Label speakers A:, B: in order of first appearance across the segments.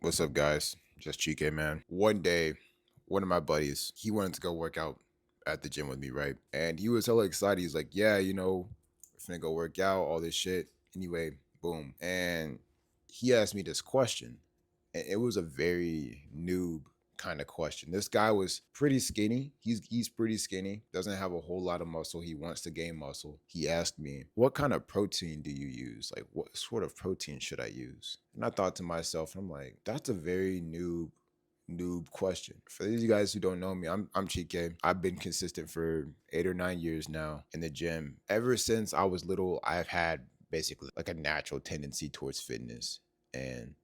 A: What's up, guys? Just Chike, man. One day, one of my buddies, he wanted to go work out at the gym with me, right? And he was hella excited. He's like, yeah, we're finna go work out, all this shit. Anyway, boom. And he asked me this question. And it was a very noob kind of question. This guy was pretty skinny. He's pretty skinny, doesn't have a whole lot of muscle. He wants to gain muscle. He asked me, "What kind of protein do you use? Like what sort of protein should I use?" And I thought to myself, I'm like, that's a very noob question. For these guys who don't know me, I'm Chike. I've been consistent for 8 or 9 years now in the gym. Ever since I was little, I've had basically like a natural tendency towards fitness and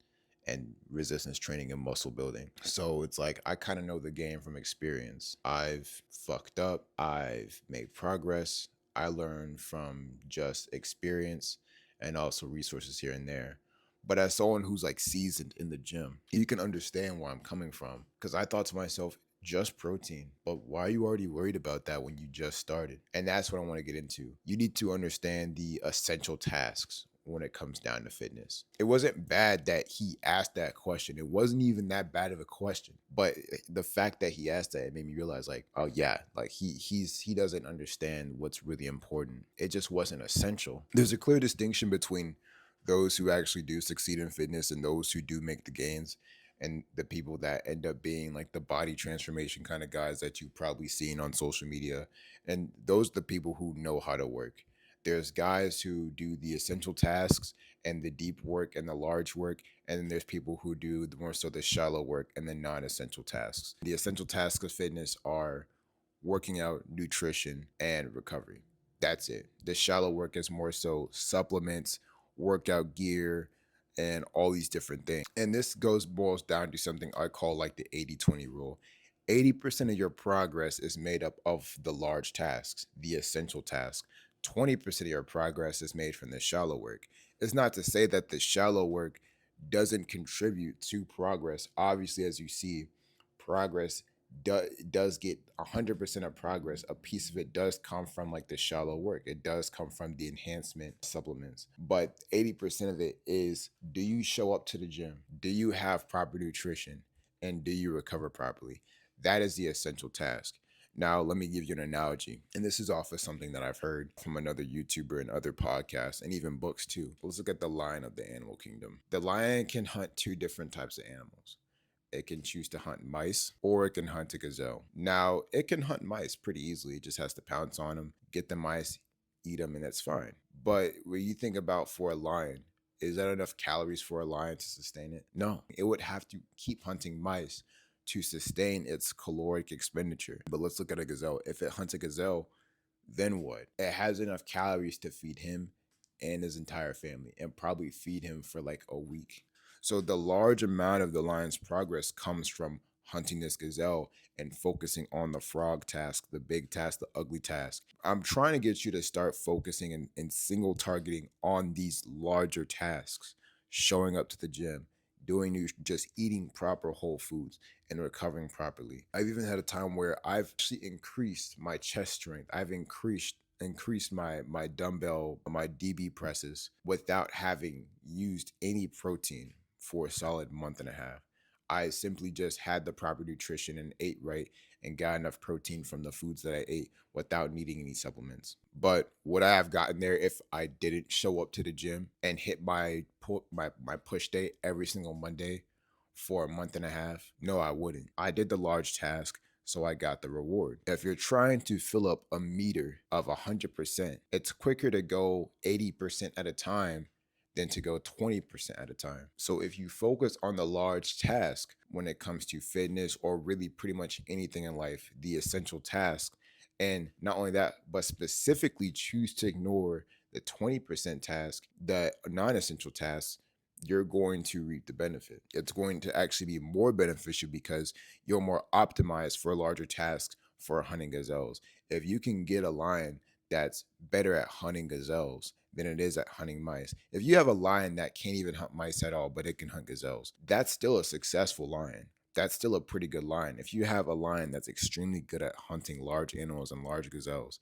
A: resistance training and muscle building. So it's like I kind of know the game from experience. I've fucked up, I've made progress. I learned from just experience and also resources here and there. But as someone who's like seasoned in the gym, you can understand where I'm coming from. Because I thought to myself, just protein. But why are you already worried about that when you just started? And that's what I want to get into. You need to understand the essential tasks when it comes down to fitness. It wasn't bad that he asked that question. It wasn't even that bad of a question. But the fact that he asked that, it made me realize like, oh yeah, like he doesn't understand what's really important. It just wasn't essential. There's a clear distinction between those who actually do succeed in fitness and those who do make the gains, and the people that end up being like the body transformation kind of guys that you've probably seen on social media. And those are the people who know how to work. There's guys who do the essential tasks and the deep work and the large work, and then there's people who do the more so the shallow work and the non-essential tasks. The essential tasks of fitness are working out, nutrition, and recovery. That's it. The shallow work is more so supplements, workout gear, and all these different things. And this boils down to something I call like the 80-20 rule. 80% of your progress is made up of the large tasks, the essential tasks. 20% of your progress is made from the shallow work. It's not to say that the shallow work doesn't contribute to progress. Obviously, as you see, progress does get 100% of progress. A piece of it does come from like the shallow work. It does come from the enhancement supplements. But 80% of it is, do you show up to the gym? Do you have proper nutrition? And do you recover properly? That is the essential task. Now, let me give you an analogy. And this is off of something that I've heard from another YouTuber and other podcasts and even books too. Let's look at the lion of the animal kingdom. The lion can hunt two different types of animals. It can choose to hunt mice or it can hunt a gazelle. Now, it can hunt mice pretty easily. It just has to pounce on them, get the mice, eat them, and that's fine. But when you think about for a lion, is that enough calories for a lion to sustain it? No, it would have to keep hunting mice to sustain its caloric expenditure. But let's look at a gazelle. If it hunts a gazelle, then what? It has enough calories to feed him and his entire family and probably feed him for like a week. So the large amount of the lion's progress comes from hunting this gazelle and focusing on the frog task, the big task, the ugly task. I'm trying to get you to start focusing and single targeting on these larger tasks, showing up to the gym, just eating proper whole foods and recovering properly. I've even had a time where I've actually increased my chest strength. I've increased my dumbbell, my DB presses without having used any protein for a solid month and a half. I simply just had the proper nutrition and ate right and got enough protein from the foods that I ate without needing any supplements. But would I have gotten there if I didn't show up to the gym and hit my push day every single Monday for a month and a half? No, I wouldn't. I did the large task, so I got the reward. If you're trying to fill up a meter of 100%, it's quicker to go 80% at a time than to go 20% at a time. So if you focus on the large task when it comes to fitness or really pretty much anything in life, the essential task, and not only that, but specifically choose to ignore the 20% task, the non-essential tasks, you're going to reap the benefit. It's going to actually be more beneficial because you're more optimized for larger tasks for hunting gazelles. If you can get a lion that's better at hunting gazelles than it is at hunting mice. If you have a lion that can't even hunt mice at all, but it can hunt gazelles, that's still a successful lion. That's still a pretty good lion. If you have a lion that's extremely good at hunting large animals and large gazelles,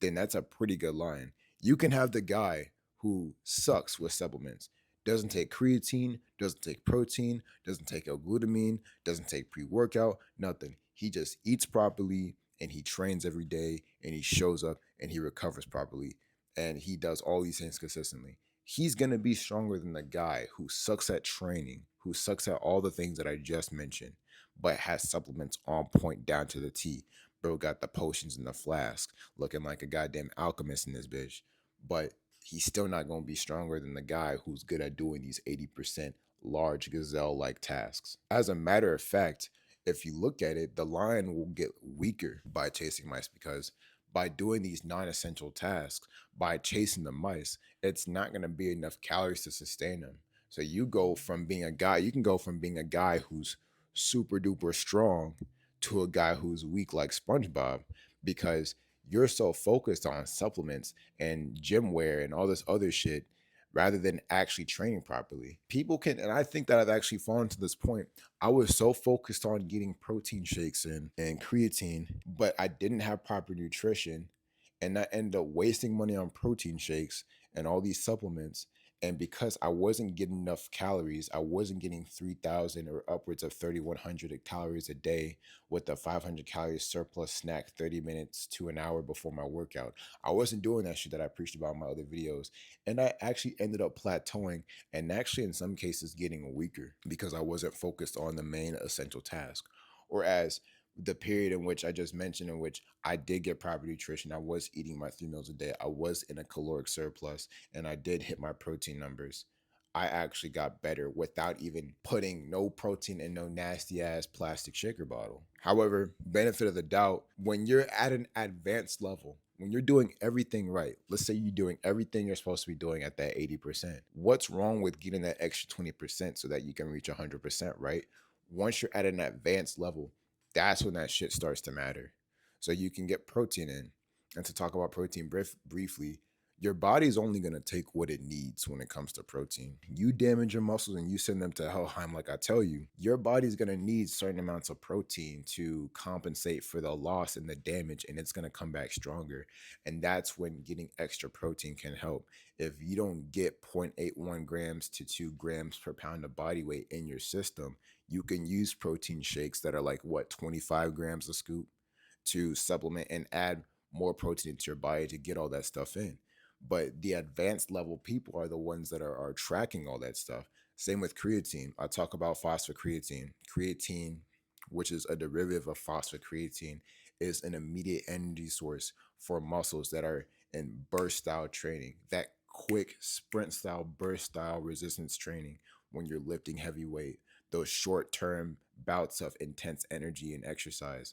A: then that's a pretty good lion. You can have the guy who sucks with supplements, Doesn't take creatine, doesn't take protein, doesn't take L-glutamine, doesn't take pre-workout, nothing. He just eats properly and he trains every day and he shows up and he recovers properly and he does all these things consistently. He's going to be stronger than the guy who sucks at training, who sucks at all the things that I just mentioned, but has supplements on point down to the T. Bro got the potions in the flask, looking like a goddamn alchemist in this bitch. But he's still not going to be stronger than the guy who's good at doing these 80% large gazelle like tasks. As a matter of fact, if you look at it, the lion will get weaker by chasing mice because by doing these non essential tasks, by chasing the mice, it's not going to be enough calories to sustain them. So you go from being a guy, you can go from being a guy who's super duper strong to a guy who's weak like SpongeBob because you're so focused on supplements and gym wear and all this other shit rather than actually training properly. People can, and I think that I've actually fallen to this point. I was so focused on getting protein shakes and creatine, but I didn't have proper nutrition. And I ended up wasting money on protein shakes and all these supplements. And because I wasn't getting enough calories, I wasn't getting 3,000 or upwards of 3,100 calories a day with a 500 calories surplus snack 30 minutes to an hour before my workout. I wasn't doing that shit that I preached about in my other videos. And I actually ended up plateauing and actually, in some cases, getting weaker because I wasn't focused on the main essential task. Whereas the period in which I just mentioned, in which I did get proper nutrition, I was eating my 3 meals a day, I was in a caloric surplus, and I did hit my protein numbers. I actually got better without even putting no protein in no nasty ass plastic shaker bottle. However, benefit of the doubt, when you're at an advanced level, when you're doing everything right, let's say you're doing everything you're supposed to be doing at that 80%, what's wrong with getting that extra 20% so that you can reach 100%, right? Once you're at an advanced level, that's when that shit starts to matter. So you can get protein in. And to talk about protein briefly, your body's only going to take what it needs when it comes to protein. You damage your muscles and you send them to Helheim, like I tell you, your body's going to need certain amounts of protein to compensate for the loss and the damage, and it's going to come back stronger. And that's when getting extra protein can help. If you don't get 0.81 grams to 2 grams per pound of body weight in your system, you can use protein shakes that are like what, 25 grams a scoop to supplement and add more protein into your body to get all that stuff in. But the advanced level people are the ones that are tracking all that stuff. Same with creatine. I talk about phosphocreatine. Creatine, which is a derivative of phosphocreatine, is an immediate energy source for muscles that are in burst style training. That quick sprint style, burst style resistance training when you're lifting heavy weight, those short term bouts of intense energy and exercise.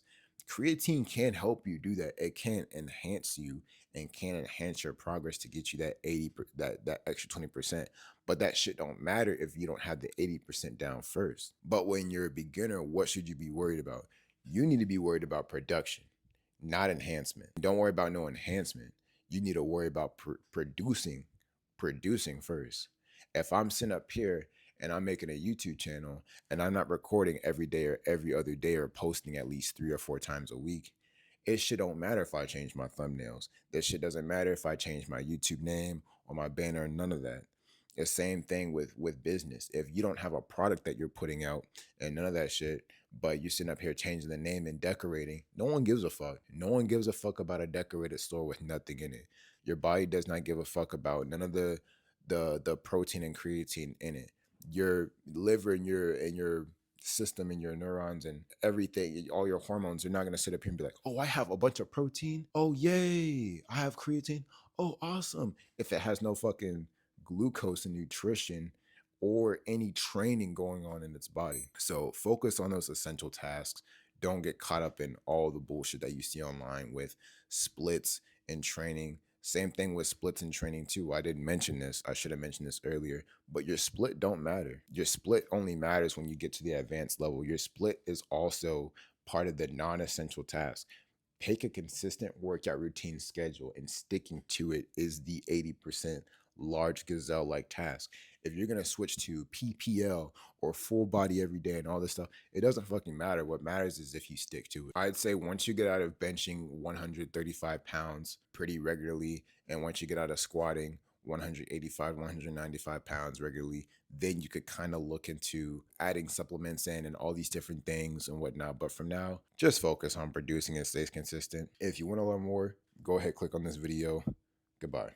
A: Creatine can help you do that. It can enhance you and can enhance your progress to get you that 80 that extra 20%. But that shit don't matter if you don't have the 80% down first. But when you're a beginner, what should you be worried about? You need to be worried about production, not enhancement. Don't worry about no enhancement. You need to worry about producing first. If I'm sitting up here and I'm making a YouTube channel and I'm not recording every day or every other day or posting at least 3 or 4 times a week, it shit don't matter if I change my thumbnails. This shit doesn't matter if I change my YouTube name or my banner, none of that. The same thing with business. If you don't have a product that you're putting out and none of that shit, but you're sitting up here changing the name and decorating, no one gives a fuck. No one gives a fuck about a decorated store with nothing in it. Your body does not give a fuck about none of the protein and creatine in it. Your liver and your system and your neurons and everything, all your hormones, you're not going to sit up here and be like, oh, I have a bunch of protein. Oh, yay. I have creatine. Oh, awesome. If it has no fucking glucose and nutrition or any training going on in its body. So focus on those essential tasks. Don't get caught up in all the bullshit that you see online with splits and training. Same thing with splits and training too. I didn't mention this. I should have mentioned this earlier, but your split don't matter. Your split only matters when you get to the advanced level. Your split is also part of the non-essential task. Pick a consistent workout routine schedule and sticking to it is the 80% large gazelle like task. If you're going to switch to PPL or full body every day and all this stuff, it doesn't fucking matter. What matters is if you stick to it. I'd say once you get out of benching 135 pounds pretty regularly, and once you get out of squatting 185, 195 pounds regularly, then you could kind of look into adding supplements in and all these different things and whatnot. But from now, just focus on producing and stay consistent. If you want to learn more, go ahead, click on this video. Goodbye.